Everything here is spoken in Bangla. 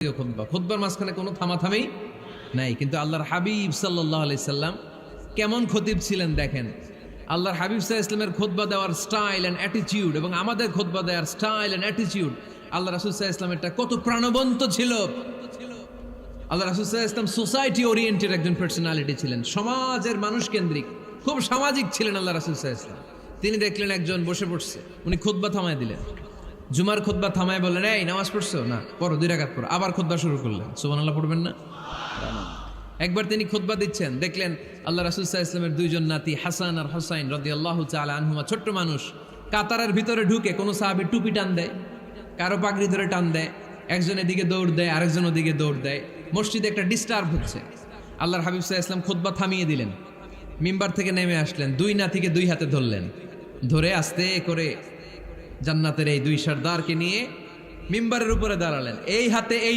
খুতবার মাঝখানে কোনো থামাথামি নাই, কিন্তু আল্লাহর হাবিব সাল্লাল্লাহু আলাইহি সাল্লাম কেমন খতিব ছিলেন দেখেন। আল্লাহর হাবিব সাল্লাল্লাহু আলাইহি সাল্লামের খুতবা দেওয়ার স্টাইল এন্ড অ্যাটিটিউড এবং আমাদের খুতবা দেওয়ার স্টাইল এন্ড অ্যাটিটিউড, আল্লাহ রাসূল সাল্লাল্লাহু আলাইহি সাল্লামেরটা কত প্রাণবন্ত ছিল। আল্লাহ রাসূল সাল্লাল্লাহু আলাইহি সাল্লাম সোসাইটি ওরিয়েন্টেড একজন পার্সোনালিটি ছিলেন, সমাজের মানুষ কেন্দ্রিক, খুব সামাজিক ছিলেন আল্লাহ রাসূল সাল্লাল্লাহু আলাইহি সাল্লাম। তিনি দেখলেন একজন বসে পড়ছে, উনি খুতবা থামায় দিলেন। জুমার খুতবা থামায় বললেন, এই নামাজ পড়ছো না, পড়ো 2 রাকাত পড়ো। আবার খুতবা শুরু করলেন, সুবহানাল্লাহ পড়বেন না? একবার তিনি খুতবা দিচ্ছেন, দেখলেন আল্লাহ রাসূল সাল্লাল্লাহু আলাইহি সাল্লামের 2 জন নাতি হাসান আর হুসাইন রাদিয়াল্লাহু তাআলা আনহুমা, ছোট্ট মানুষ, কাতারের ভিতরে ঢুকে কোন সাহাবী টুপি টান দেয়, কারো পাগড়ি ধরে টান দেয়, একজন এদিকে দৌড় দেয়, আরেকজন ওদিকে দৌড় দেয়। মসজিদে একটা ডিস্টার্ব হচ্ছে। আল্লাহর হাবিব সাল্লাল্লাহু আলাইহি সাল্লাম খুতবা থামিয়ে দিলেন, মিম্বার থেকে নেমে আসলেন, 2 নাতিকে 2 হাতে ধরলেন, ধরে আস্তে করে জান্নাতের এই 2 সর্দারকে নিয়ে মিম্বারের উপরে দাঁড়ালেন। এই হাতে এই